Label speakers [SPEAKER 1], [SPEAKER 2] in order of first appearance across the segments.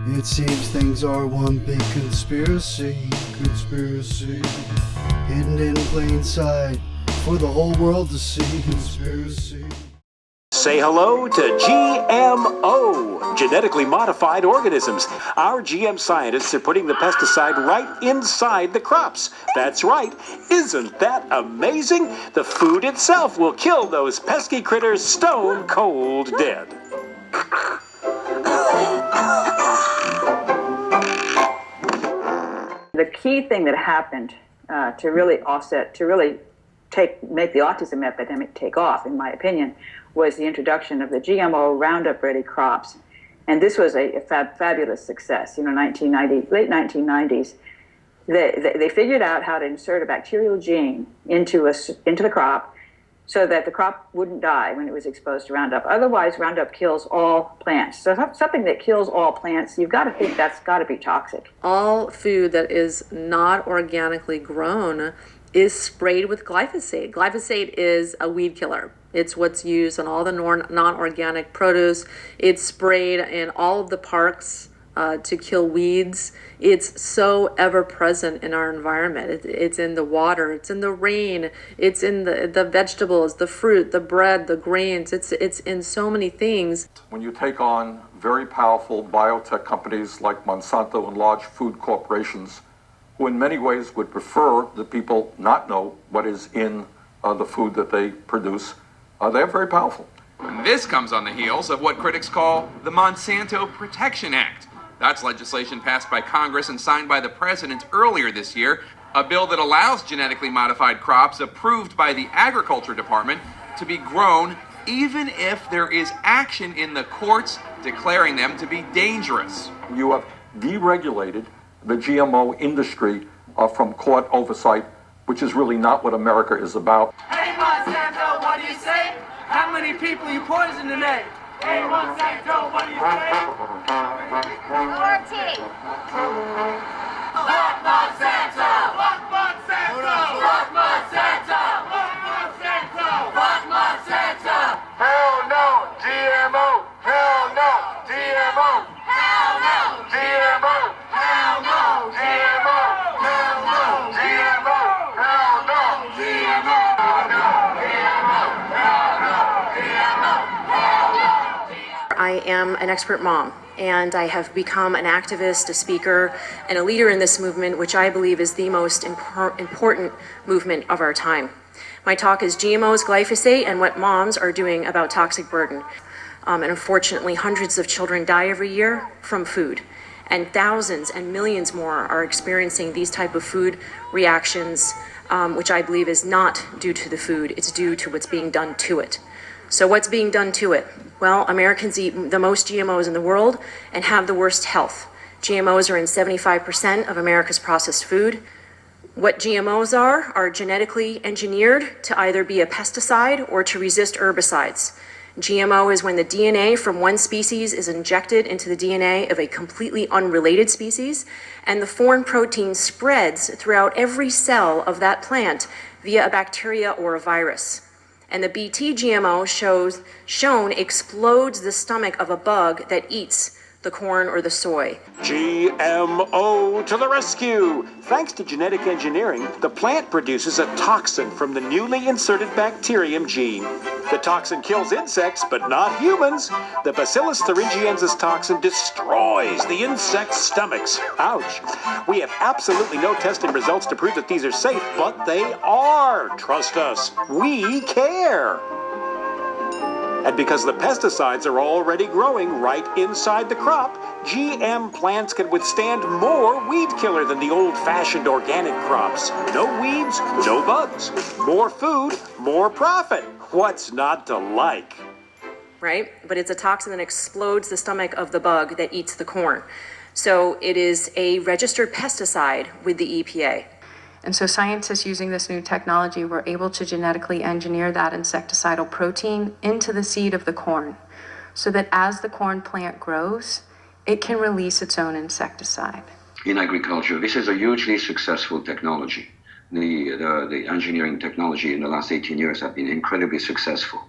[SPEAKER 1] It seems things are one big conspiracy, hidden in plain sight for the whole world to see, conspiracy.
[SPEAKER 2] Say hello to GMO, genetically modified organisms. Our GM scientists are putting the pesticide right inside the crops. That's right. Isn't that amazing? The food itself will kill those pesky critters stone cold dead.
[SPEAKER 3] The key thing that happened to really make the autism epidemic take off, in my opinion, was the introduction of the GMO Roundup-ready crops. And this was a fabulous success. Late 1990s, they figured out how to insert a bacterial gene into the crop so that the crop wouldn't die when it was exposed to Roundup. Otherwise, Roundup kills all plants. So something that kills all plants, you've got to think that's got to be toxic.
[SPEAKER 4] All food that is not organically grown is sprayed with glyphosate. Glyphosate is a weed killer. It's what's used on all the non-organic produce. It's sprayed in all of the parks to kill weeds. It's so ever present in our environment. It's in the water, it's in the rain, it's in the vegetables, the fruit, the bread, the grains. It's in so many things.
[SPEAKER 5] When you take on very powerful biotech companies like Monsanto and large food corporations, who in many ways would prefer that people not know what is in the food that they produce, they're very powerful.
[SPEAKER 6] This comes on the heels of what critics call the Monsanto Protection Act. That's legislation passed by Congress and signed by the president earlier this year, a bill that allows genetically modified crops approved by the Agriculture Department to be grown even if there is action in the courts declaring them to be dangerous.
[SPEAKER 5] You have deregulated the GMO industry from court oversight, which is really not what America is about.
[SPEAKER 7] Hey Monsanto, what do you say? How many people you poison today? Hey Monsanto, what do you say?
[SPEAKER 8] 14.
[SPEAKER 7] Fuck Monsanto! Fuck Monsanto! Fuck Monsanto! Fuck Monsanto! Fuck Monsanto! Hell no! GMO! Hell no! GMO! Hell no! GMO! Hell no! GMO! Hell no! GMO! Hell no! GMO! Hell no!
[SPEAKER 9] I am an expert mom, and I have become an activist, a speaker, and a leader in this movement, which I believe is the most important movement of our time. My talk is GMOs, glyphosate, and what moms are doing about toxic burden. And unfortunately, hundreds of children die every year from food, and thousands and millions more are experiencing these type of food reactions, which I believe is not due to the food, it's due to what's being done to it. So what's being done to it? Well, Americans eat the most GMOs in the world and have the worst health. GMOs are in 75% of America's processed food. What GMOs are genetically engineered to either be a pesticide or to resist herbicides. GMO is when the DNA from one species is injected into the DNA of a completely unrelated species, and the foreign protein spreads throughout every cell of that plant via a bacteria or a virus. And the Bt GMO shown explodes the stomach of a bug that eats the corn or the soy.
[SPEAKER 2] GMO to the rescue! Thanks to genetic engineering, the plant produces a toxin from the newly inserted bacterium gene. The toxin kills insects, but not humans. The Bacillus thuringiensis toxin destroys the insect's stomachs. Ouch! We have absolutely no testing results to prove that these are safe, but they are. Trust us, we care. And because the pesticides are already growing right inside the crop, GM plants can withstand more weed killer than the old-fashioned organic crops. No weeds, no bugs. More food, more profit. What's not to like?
[SPEAKER 9] Right? But it's a toxin that explodes the stomach of the bug that eats the corn. So it is a registered pesticide with the EPA.
[SPEAKER 10] And so scientists using this new technology were able to genetically engineer that insecticidal protein into the seed of the corn, so that as the corn plant grows, it can release its own insecticide.
[SPEAKER 11] In agriculture, this is a hugely successful technology. The engineering technology in the last 18 years have been incredibly successful.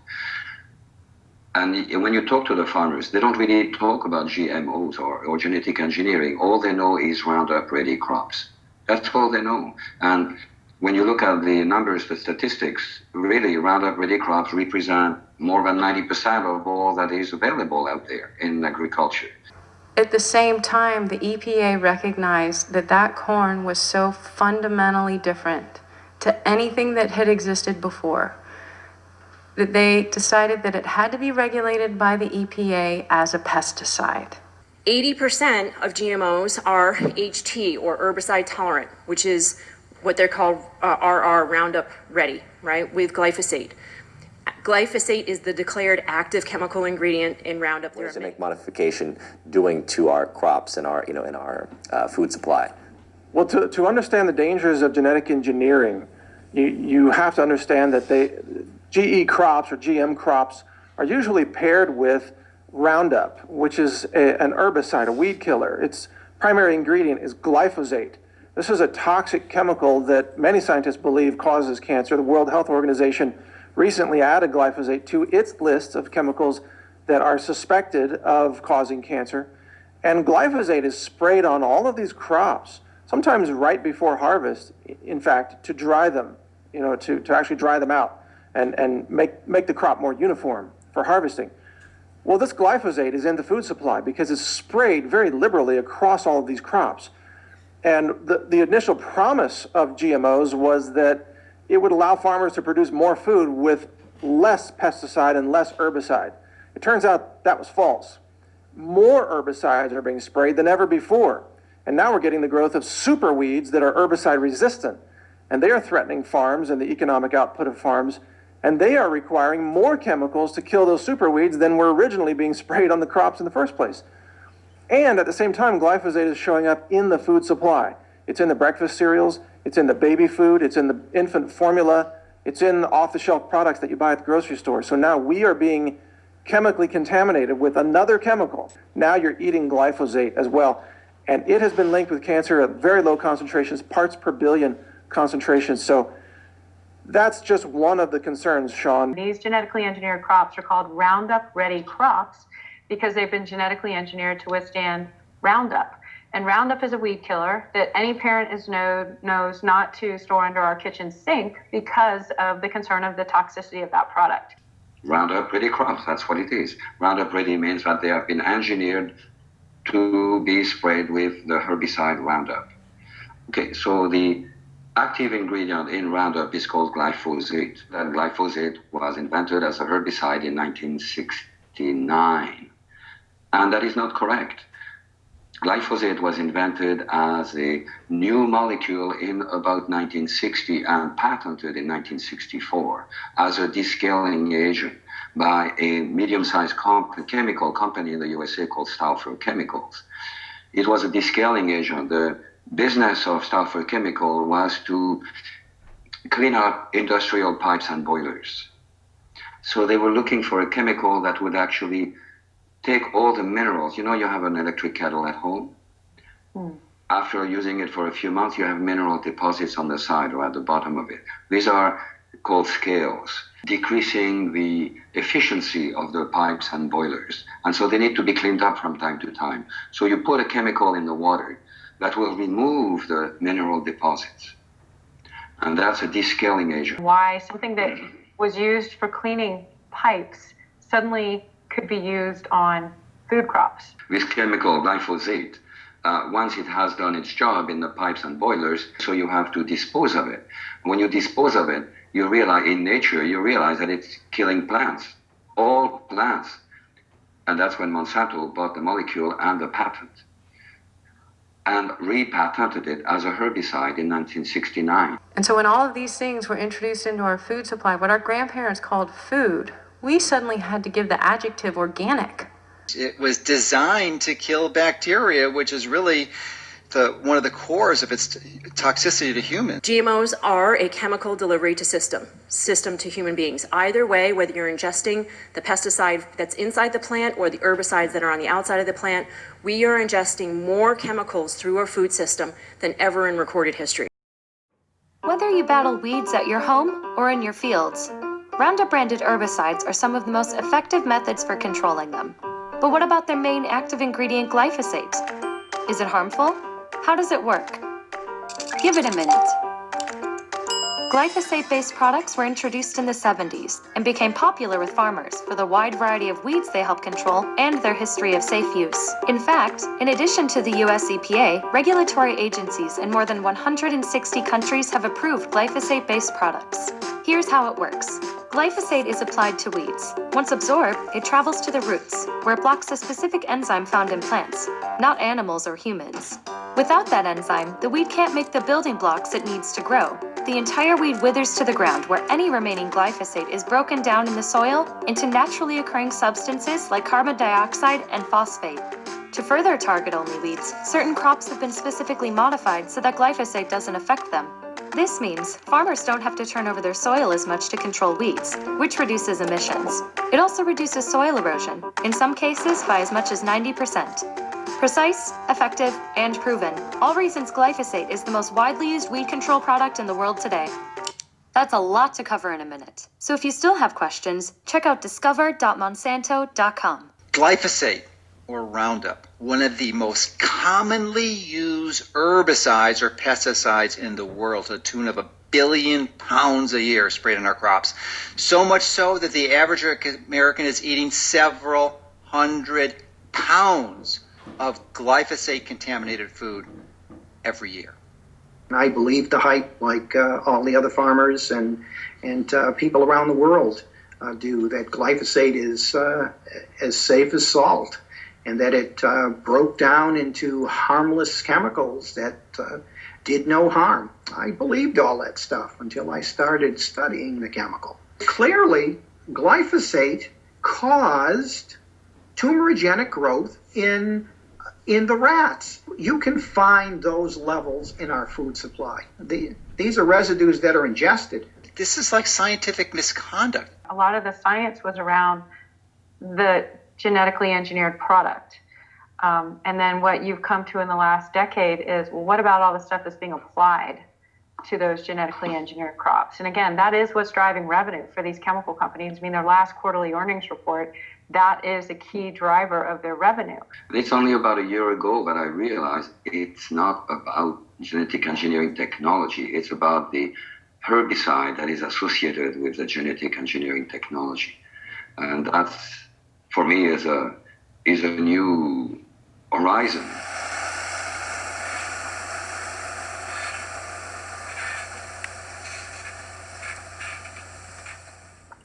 [SPEAKER 11] And when you talk to the farmers, they don't really talk about GMOs or genetic engineering. All they know is Roundup Ready crops. That's all they know. And when you look at the numbers, the statistics, really Roundup Ready crops represent more than 90% of all that is available out there in agriculture.
[SPEAKER 10] At the same time, the EPA recognized that that corn was so fundamentally different to anything that had existed before that they decided that it had to be regulated by the EPA as a pesticide.
[SPEAKER 9] 80% of GMOs are HT or herbicide tolerant, which is what they're called RR Roundup Ready, right, with glyphosate. Glyphosate is the declared active chemical ingredient in Roundup.
[SPEAKER 8] What does genetic modification doing to our crops and our, in our food supply?
[SPEAKER 12] Well, to understand the dangers of genetic engineering, you have to understand that GE crops or GM crops are usually paired with Roundup, which is an herbicide, a weed killer. Its primary ingredient is glyphosate. This is a toxic chemical that many scientists believe causes cancer. The World Health Organization recently added glyphosate to its list of chemicals that are suspected of causing cancer. And glyphosate is sprayed on all of these crops, sometimes right before harvest, in fact, to dry them, to actually dry them out and make the crop more uniform for harvesting. Well, this glyphosate is in the food supply because it's sprayed very liberally across all of these crops. And the initial promise of GMOs was that it would allow farmers to produce more food with less pesticide and less herbicide. It turns out that was false. More herbicides are being sprayed than ever before. And now we're getting the growth of super weeds that are herbicide resistant. And they are threatening farms and the economic output of farms. And they are requiring more chemicals to kill those super weeds than were originally being sprayed on the crops in the first place. And at the same time, glyphosate is showing up in the food supply. It's in the breakfast cereals, it's in the baby food, it's in the infant formula, it's in off-the-shelf products that you buy at the grocery store. So now we are being chemically contaminated with another chemical. Now you're eating glyphosate as well. And it has been linked with cancer at very low concentrations, parts per billion concentrations. So that's just one of the concerns, Sean.
[SPEAKER 13] These genetically engineered crops are called Roundup Ready crops because they've been genetically engineered to withstand Roundup. And Roundup is a weed killer that any parent knows not to store under our kitchen sink because of the concern of the toxicity of that product.
[SPEAKER 11] Roundup Ready crops, that's what it is. Roundup Ready means that they have been engineered to be sprayed with the herbicide Roundup. Okay, so the active ingredient in Roundup is called glyphosate. That glyphosate was invented as a herbicide in 1969. And that is not correct. Glyphosate was invented as a new molecule in about 1960 and patented in 1964 as a descaling agent by a medium-sized chemical company in the USA called Stauffer Chemicals. It was a descaling agent. The business of Stauffer Chemical was to clean up industrial pipes and boilers. So they were looking for a chemical that would actually take all the minerals. You have an electric kettle at home. After using it for a few months, you have mineral deposits on the side or at the bottom of it. These are called scales, decreasing the efficiency of the pipes and boilers. And so they need to be cleaned up from time to time. So you put a chemical in the water that will remove the mineral deposits. And that's a descaling agent.
[SPEAKER 13] Why something that was used for cleaning pipes suddenly could be used on food crops.
[SPEAKER 11] This chemical, glyphosate, once it has done its job in the pipes and boilers, so you have to dispose of it. When you dispose of it, you realize that it's killing plants, all plants. And that's when Monsanto bought the molecule and the patent and repatented it as a herbicide in 1969.
[SPEAKER 10] And so when all of these things were introduced into our food supply, what our grandparents called food, we suddenly had to give the adjective organic.
[SPEAKER 14] It was designed to kill bacteria, which is really one of the cores of its toxicity to humans.
[SPEAKER 9] GMOs are a chemical delivery system to human beings. Either way, whether you're ingesting the pesticide that's inside the plant or the herbicides that are on the outside of the plant, we are ingesting more chemicals through our food system than ever in recorded history.
[SPEAKER 15] Whether you battle weeds at your home or in your fields,
[SPEAKER 10] Roundup branded herbicides are some of the most effective methods for controlling them. But what about their main active ingredient, glyphosate? Is it harmful? How does it work? Give it a minute. Glyphosate-based products were introduced in the 70s and became popular with farmers for the wide variety of weeds they help control and their history of safe use. In fact, in addition to the US EPA, regulatory agencies in more than 160 countries have approved glyphosate-based products. Here's how it works. Glyphosate is applied to weeds. Once absorbed, it travels to the roots, where it blocks a specific enzyme found in plants, not animals or humans. Without that enzyme, the weed can't make the building blocks it needs to grow. The entire weed withers to the ground, where any remaining glyphosate is broken down in the soil into naturally occurring substances like carbon dioxide and phosphate. To further target only weeds, certain crops have been specifically modified so that glyphosate doesn't affect them. This means farmers don't have to turn over their soil as much to control weeds, which reduces emissions. It also reduces soil erosion, in some cases by as much as 90%. Precise, effective, and proven. All reasons glyphosate is the most widely used weed control product in the world today. That's a lot to cover in a minute. So if you still have questions, check out discover.monsanto.com.
[SPEAKER 14] Glyphosate, or Roundup, one of the most commonly used herbicides or pesticides in the world, to the tune of 1 billion pounds a year sprayed on our crops. So much so that the average American is eating several hundred pounds of glyphosate-contaminated food every year.
[SPEAKER 15] I believe the hype, like all the other farmers and people around the world do, that glyphosate is as safe as salt, and that it broke down into harmless chemicals that did no harm. I believed all that stuff until I started studying the chemical. Clearly, glyphosate caused tumorigenic growth in the rats. You can find those levels in our food supply. These are residues that are ingested.
[SPEAKER 14] This is like scientific misconduct.
[SPEAKER 13] A lot of the science was around the genetically engineered product. And then what you've come to in the last decade is, well, what about all the stuff that's being applied to those genetically engineered crops? And again, that is what's driving revenue for these chemical companies. I mean, their last quarterly earnings report, that is a key driver of their revenue.
[SPEAKER 11] It's only about a year ago that I realized it's not about genetic engineering technology. It's about the herbicide that is associated with the genetic engineering technology. And that's, for me, is a new horizon.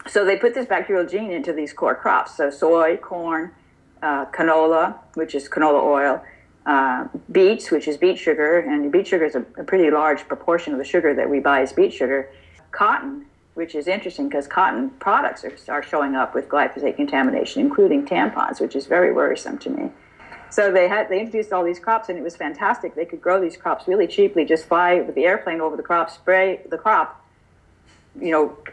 [SPEAKER 3] So they put this bacterial gene into these core crops. So soy, corn, canola, which is canola oil, beets, which is beet sugar, and beet sugar is a pretty large proportion of the sugar that we buy is beet sugar. Cotton, which is interesting because cotton products are showing up with glyphosate contamination, including tampons, which is very worrisome to me. So they introduced all these crops, and it was fantastic. They could grow these crops really cheaply, just fly with the airplane over the crop, spray the crop,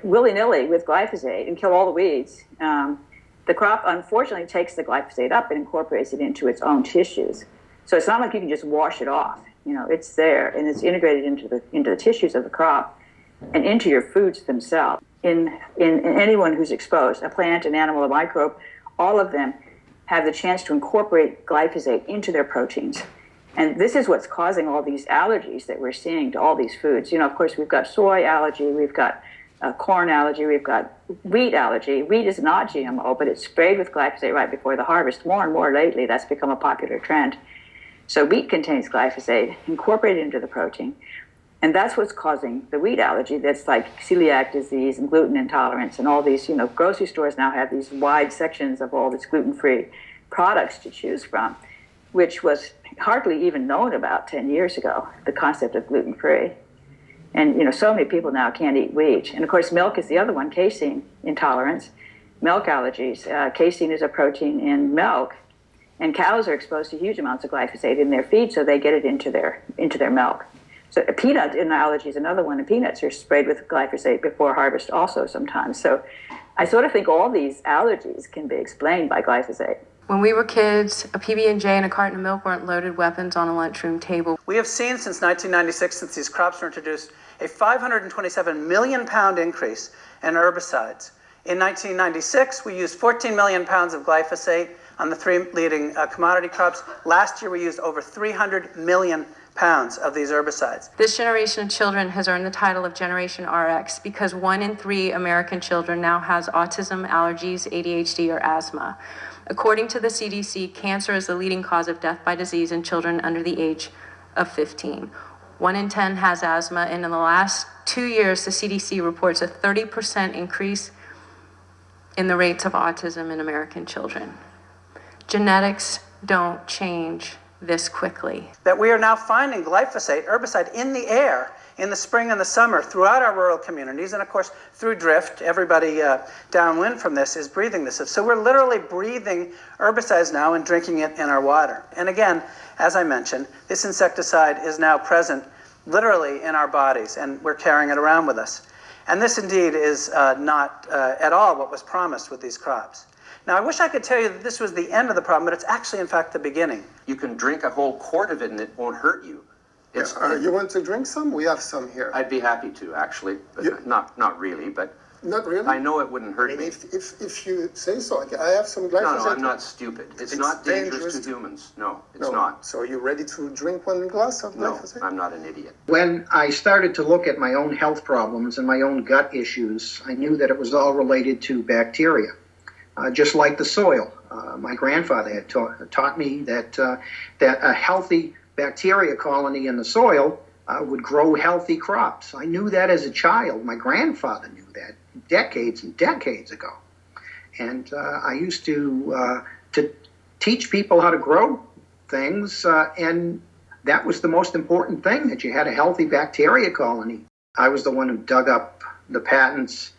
[SPEAKER 3] willy-nilly with glyphosate and kill all the weeds. The crop, unfortunately, takes the glyphosate up and incorporates it into its own tissues. So it's not like you can just wash it off. It's there, and it's integrated into the tissues of the crop and into your foods themselves. In anyone who's exposed, a plant, an animal, a microbe, all of them have the chance to incorporate glyphosate into their proteins. And this is what's causing all these allergies that we're seeing to all these foods. Of course, we've got soy allergy, we've got corn allergy, we've got wheat allergy. Wheat is not GMO, but it's sprayed with glyphosate right before the harvest. More and more lately, that's become a popular trend. So wheat contains glyphosate incorporated into the protein. And that's what's causing the wheat allergy. That's like celiac disease and gluten intolerance and all these, grocery stores now have these wide sections of all these gluten-free products to choose from, which was hardly even known about 10 years ago, the concept of gluten-free. And, so many people now can't eat wheat. And of course, milk is the other one, casein intolerance, milk allergies. Casein is a protein in milk, and cows are exposed to huge amounts of glyphosate in their feed, so they get it into their milk. So peanut allergy is another one, and peanuts are sprayed with glyphosate before harvest also sometimes. So I sort of think all these allergies can be explained by glyphosate.
[SPEAKER 10] When we were kids, a PB&J and a carton of milk weren't loaded weapons on a lunchroom table.
[SPEAKER 16] We have seen since 1996, since these crops were introduced, a 527 million pound increase and herbicides. In 1996, we used 14 million pounds of glyphosate on the three leading commodity crops. Last year, we used over 300 million pounds of these herbicides.
[SPEAKER 10] This generation of children has earned the title of Generation RX because 1 in 3 American children now has autism, allergies, ADHD, or asthma. According to the CDC, cancer is the leading cause of death by disease in children under the age of 15. 1 in 10 has asthma, and in the last 2 years, the CDC reports a 30% increase in the rates of autism in American children. Genetics don't change this quickly.
[SPEAKER 16] That we are now finding glyphosate, herbicide, in the air in the spring and the summer throughout our rural communities, and of course through drift. Everybody downwind from this is breathing this. So we're literally breathing herbicides now and drinking it in our water. And again, as I mentioned, this insecticide is now present literally in our bodies, and we're carrying it around with us. And this indeed is not at all what was promised with these crops. Now, I wish I could tell you that this was the end of the problem, but it's actually, in fact, the beginning.
[SPEAKER 17] You can drink a whole quart of it and it won't hurt you.
[SPEAKER 18] You want to drink some? We have some here.
[SPEAKER 17] I'd be happy to, actually, but not really, but
[SPEAKER 18] not really.
[SPEAKER 17] I know it wouldn't hurt me.
[SPEAKER 18] If you say so, I have some glyphosate.
[SPEAKER 17] No, I'm not stupid. It's not dangerous to humans. No, it's not.
[SPEAKER 18] So you're ready to drink one glass of glyphosate?
[SPEAKER 17] No, I'm not an idiot.
[SPEAKER 15] When I started to look at my own health problems and my own gut issues, I knew that it was all related to bacteria, just like the soil. My grandfather had taught me that a healthy bacteria colony in the soil would grow healthy crops. I knew that as a child. My grandfather knew that decades and decades ago. And I used to teach people how to grow things, and that was the most important thing, that you had a healthy bacteria colony. I was the one who dug up the patents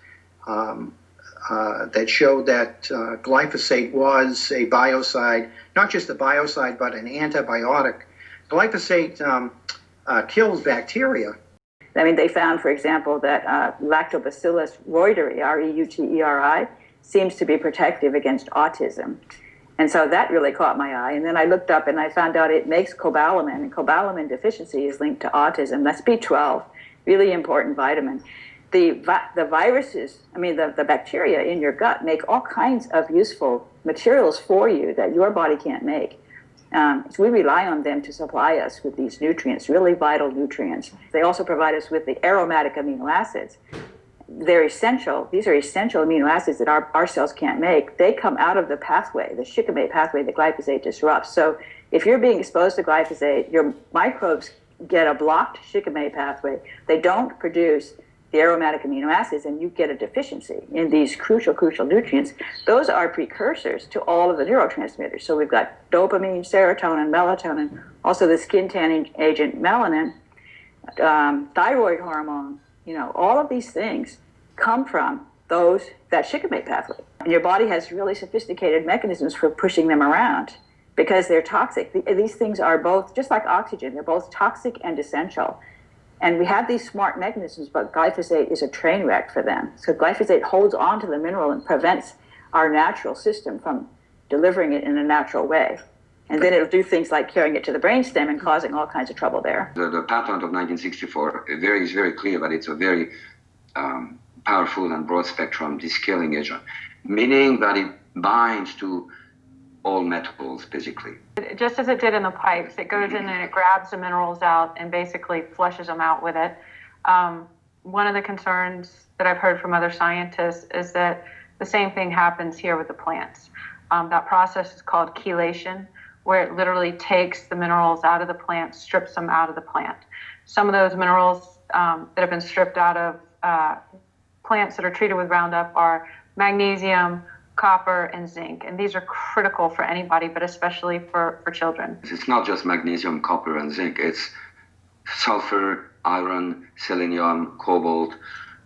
[SPEAKER 15] that showed that glyphosate was a biocide, not just a biocide, but an antibiotic. Glyphosate kills bacteria.
[SPEAKER 3] I mean, they found, for example, that Lactobacillus reuteri, R-E-U-T-E-R-I, seems to be protective against autism. And so that really caught my eye. And then I looked up and I found out it makes cobalamin, and cobalamin deficiency is linked to autism. That's B12, really important vitamin. The viruses, the bacteria in your gut make all kinds of useful materials for you that your body can't make. So we rely on them to supply us with these nutrients, really vital nutrients. They also provide us with the aromatic amino acids. They're essential. These are essential amino acids that our cells can't make. They come out of the pathway, the shikimate pathway that glyphosate disrupts. So if you're being exposed to glyphosate, your microbes get a blocked shikimate pathway. They don't produce the aromatic amino acids, and you get a deficiency in these crucial nutrients. Those are precursors to all of the neurotransmitters. So we've got dopamine, serotonin, melatonin, also the skin tanning agent melanin, thyroid hormone. All of these things come from that shikimate pathway. And your body has really sophisticated mechanisms for pushing them around because they're toxic. These things are both, just like oxygen, they're both toxic and essential. And we have these smart mechanisms, but glyphosate is a train wreck for them. So glyphosate holds on to the mineral and prevents our natural system from delivering it in a natural way. And then it'll do things like carrying it to the brainstem and causing all kinds of trouble there.
[SPEAKER 11] The patent of 1964 is very clear that it's a very powerful and broad spectrum descaling agent, meaning that it binds to all metals, basically.
[SPEAKER 13] Just as it did in the pipes, it goes in and it grabs the minerals out and basically flushes them out with it. One of the concerns that I've heard from other scientists is that the same thing happens here with the plants. That process is called chelation, where it literally takes the minerals out of the plant, strips them out of the plant. Some of those minerals that have been stripped out of plants that are treated with Roundup are magnesium, copper, and zinc. And these are critical for anybody, but especially for children.
[SPEAKER 11] It's not just magnesium, copper, and zinc. It's sulfur, iron, selenium, cobalt,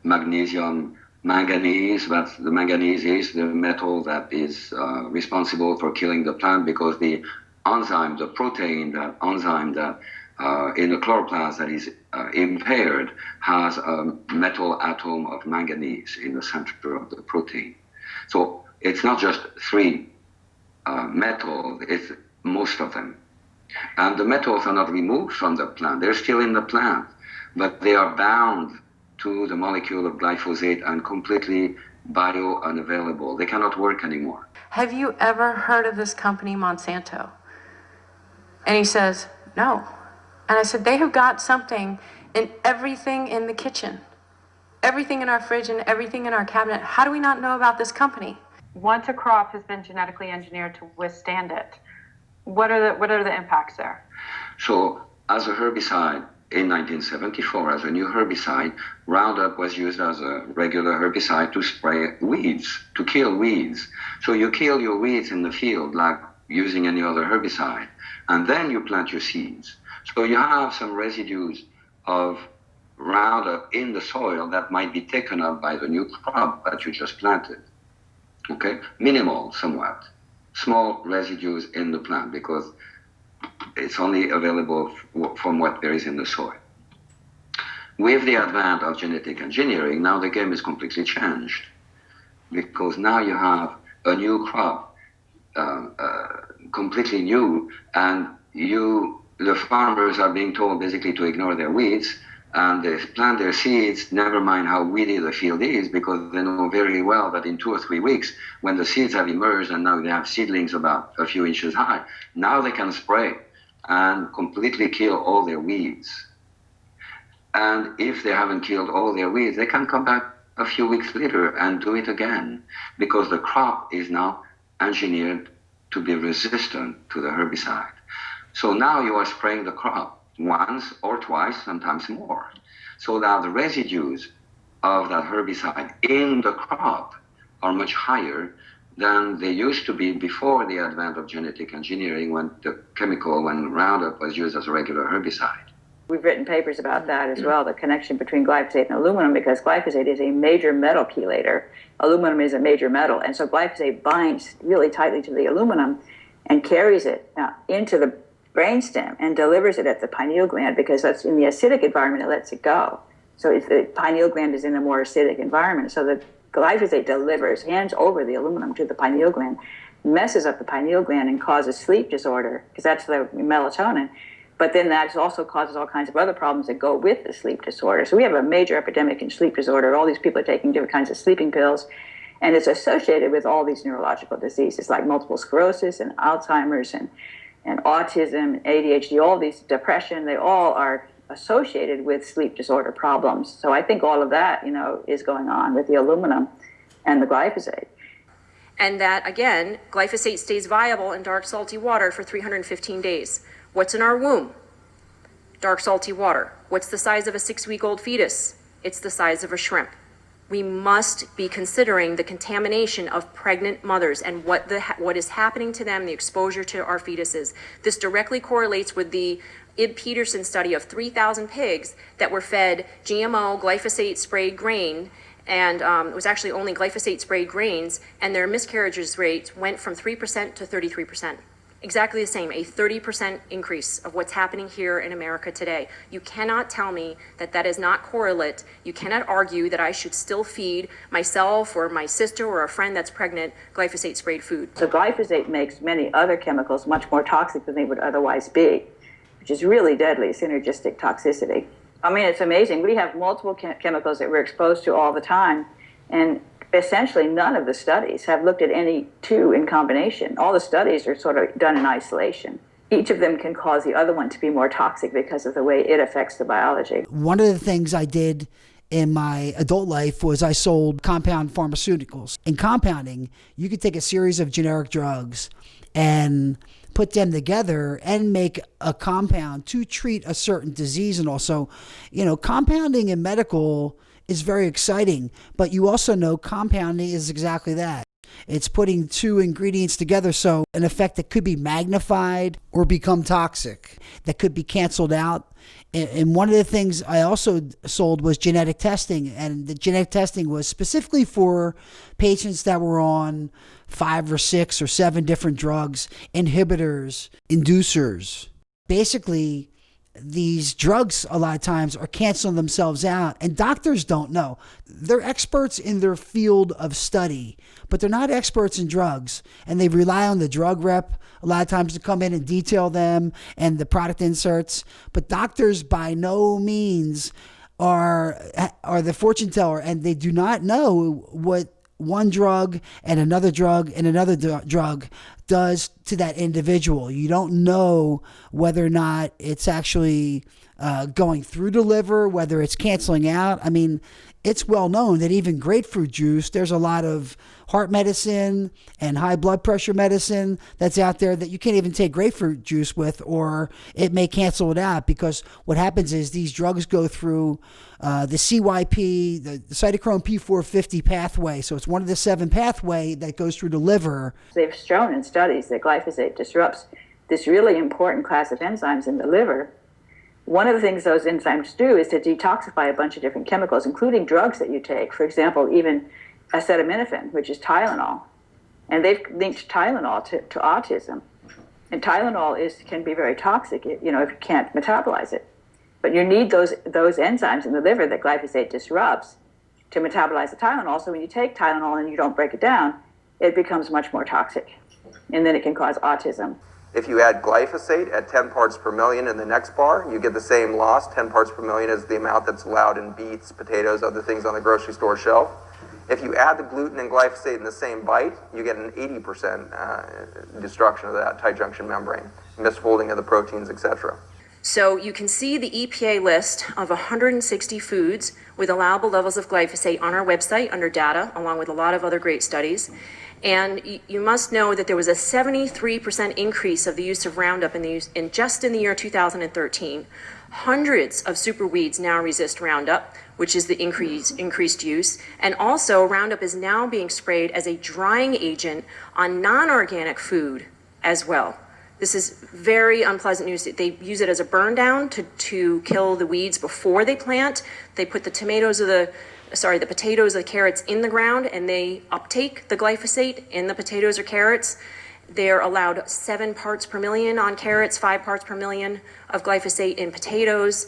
[SPEAKER 11] magnesium, manganese. But the manganese is the metal that is responsible for killing the plant, because the enzyme, the protein, the enzyme that in the chloroplast that is impaired has a metal atom of manganese in the center of the protein. So it's not just three metals, it's most of them. And the metals are not removed from the plant. They're still in the plant, but they are bound to the molecule of glyphosate and completely bio-unavailable. They cannot work anymore.
[SPEAKER 10] Have you ever heard of this company, Monsanto? And he says, no. And I said, they have got something in everything in the kitchen, everything in our fridge and everything in our cabinet. How do we not know about this company?
[SPEAKER 13] Once a crop has been genetically engineered to withstand it, what are the impacts there?
[SPEAKER 11] So as a herbicide in 1974, as a new herbicide, Roundup was used as a regular herbicide to spray weeds, to kill weeds. So you kill your weeds in the field like using any other herbicide, and then you plant your seeds. So you have some residues of Roundup in the soil that might be taken up by the new crop that you just planted. Okay, minimal somewhat, small residues in the plant because it's only available from what there is in the soil. With the advent of genetic engineering, now the game is completely changed because now you have a new crop, completely new, and the farmers are being told basically to ignore their weeds and they plant their seeds, never mind how weedy the field is, because they know very well that in 2 or 3 weeks, when the seeds have emerged and now they have seedlings about a few inches high, now they can spray and completely kill all their weeds. And if they haven't killed all their weeds, they can come back a few weeks later and do it again, because the crop is now engineered to be resistant to the herbicide. So now you are spraying the crop once or twice, sometimes more, so that the residues of that herbicide in the crop are much higher than they used to be before the advent of genetic engineering, when Roundup was used as a regular herbicide.
[SPEAKER 3] We've written papers about that as well, the connection between glyphosate and aluminum, because glyphosate is a major metal chelator. Aluminum is a major metal, and so glyphosate binds really tightly to the aluminum and carries it into the brainstem and delivers it at the pineal gland, because that's in the acidic environment, it lets it go. So if the pineal gland is in a more acidic environment, so the glyphosate hands over the aluminum to the pineal gland, messes up the pineal gland and causes sleep disorder, because that's the melatonin. But then that also causes all kinds of other problems that go with the sleep disorder. So we have a major epidemic in sleep disorder. All these people are taking different kinds of sleeping pills, and it's associated with all these neurological diseases like multiple sclerosis and Alzheimer's and autism, ADHD, all these, depression, they all are associated with sleep disorder problems. So I think all of that, is going on with the aluminum and the glyphosate.
[SPEAKER 9] And that, again, glyphosate stays viable in dark, salty water for 315 days. What's in our womb? Dark, salty water. What's the size of a 6-week-old fetus? It's the size of a shrimp. We must be considering the contamination of pregnant mothers and what is happening to them, the exposure to our fetuses. This directly correlates with the Ib Peterson study of 3,000 pigs that were fed GMO glyphosate sprayed grain, and it was actually only glyphosate sprayed grains, and their miscarriages rates went from 3% to 33%. Exactly the same, a 30% increase of what's happening here in America today. You cannot tell me that that is not correlate. You cannot argue that I should still feed myself or my sister or a friend that's pregnant glyphosate sprayed food.
[SPEAKER 3] So glyphosate makes many other chemicals much more toxic than they would otherwise be, which is really deadly, synergistic toxicity. I mean, it's amazing. We have multiple chemicals that we're exposed to all the time, and essentially none of the studies have looked at any two in combination. All the studies are sort of done in isolation. Each of them can cause the other one to be more toxic because of the way it affects the biology.
[SPEAKER 19] One of the things I did in my adult life was I sold compound pharmaceuticals. In compounding, you could take a series of generic drugs and put them together and make a compound to treat a certain disease. And also, compounding in medical is very exciting, but you also know compounding is exactly that. It's putting two ingredients together, so an effect that could be magnified or become toxic, that could be canceled out. And one of the things I also sold was genetic testing, and the genetic testing was specifically for patients that were on 5 or 6 or 7 different drugs, inhibitors, inducers. Basically, these drugs a lot of times are canceling themselves out, and doctors don't know. They're experts in their field of study, but they're not experts in drugs, and they rely on the drug rep a lot of times to come in and detail them and the product inserts. But doctors by no means are the fortune teller, and they do not know what one drug and another drug and another drug does to that individual. You don't know whether or not it's actually going through the liver, whether it's canceling out. I mean, it's well known that even grapefruit juice, there's a lot of heart medicine and high blood pressure medicine that's out there that you can't even take grapefruit juice with, or it may cancel it out, because what happens is these drugs go through the CYP, the cytochrome P450 pathway. So it's one of the 7 pathway that goes through the liver.
[SPEAKER 3] They've shown in studies that glyphosate disrupts this really important class of enzymes in the liver. One of the things those enzymes do is to detoxify a bunch of different chemicals, including drugs that you take. For example, even acetaminophen, which is Tylenol. And they've linked Tylenol to autism. And Tylenol can be very toxic, if you can't metabolize it. But you need those enzymes in the liver that glyphosate disrupts to metabolize the Tylenol. So when you take Tylenol and you don't break it down, it becomes much more toxic. And then it can cause autism.
[SPEAKER 20] If you add glyphosate at 10 parts per million in the next bar, you get the same loss. 10 parts per million is the amount that's allowed in beets, potatoes, other things on the grocery store shelf. If you add the gluten and glyphosate in the same bite, you get an 80% destruction of that tight junction membrane, misfolding of the proteins, etc.
[SPEAKER 9] So you can see the EPA list of 160 foods with allowable levels of glyphosate on our website under data, along with a lot of other great studies. And you must know that there was a 73% increase of the use of Roundup in just in the year 2013. Hundreds of superweeds now resist Roundup, which is the increased use. And also, Roundup is now being sprayed as a drying agent on non-organic food as well. This is very unpleasant news. They use it as a burn down to kill the weeds before they plant. They put the potatoes, the carrots in the ground, and they uptake the glyphosate in the potatoes or carrots. They're allowed 7 parts per million on carrots, 5 parts per million of glyphosate in potatoes,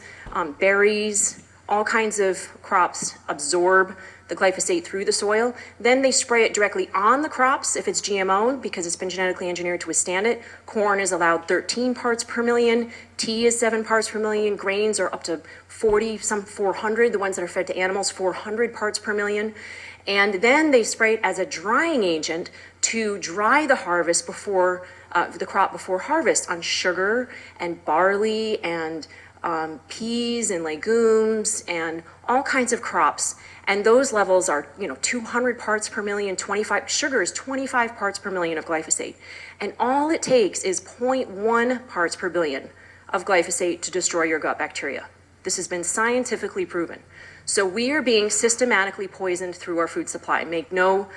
[SPEAKER 9] berries, all kinds of crops absorb the glyphosate through the soil. Then they spray it directly on the crops if it's GMO, because it's been genetically engineered to withstand it. Corn is allowed 13 parts per million. Tea is 7 parts per million. Grains are up to 40, some 400. The ones that are fed to animals, 400 parts per million. And then they spray it as a drying agent to dry the harvest before, the crop before harvest, on sugar and barley and peas and legumes and all kinds of crops. And those levels are, 200 parts per million, 25, sugar is 25 parts per million of glyphosate. And all it takes is 0.1 parts per billion of glyphosate to destroy your gut bacteria. This has been scientifically proven. So we are being systematically poisoned through our food supply. Make no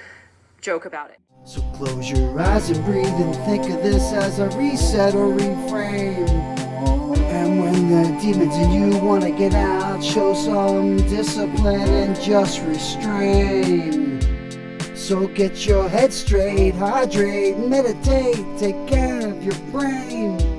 [SPEAKER 9] joke about it.
[SPEAKER 1] So close your eyes and breathe and think of this as a reset or reframe. And when the demons in you want to get out, show some discipline and just restrain. So get your head straight, hydrate, meditate, take care of your brain.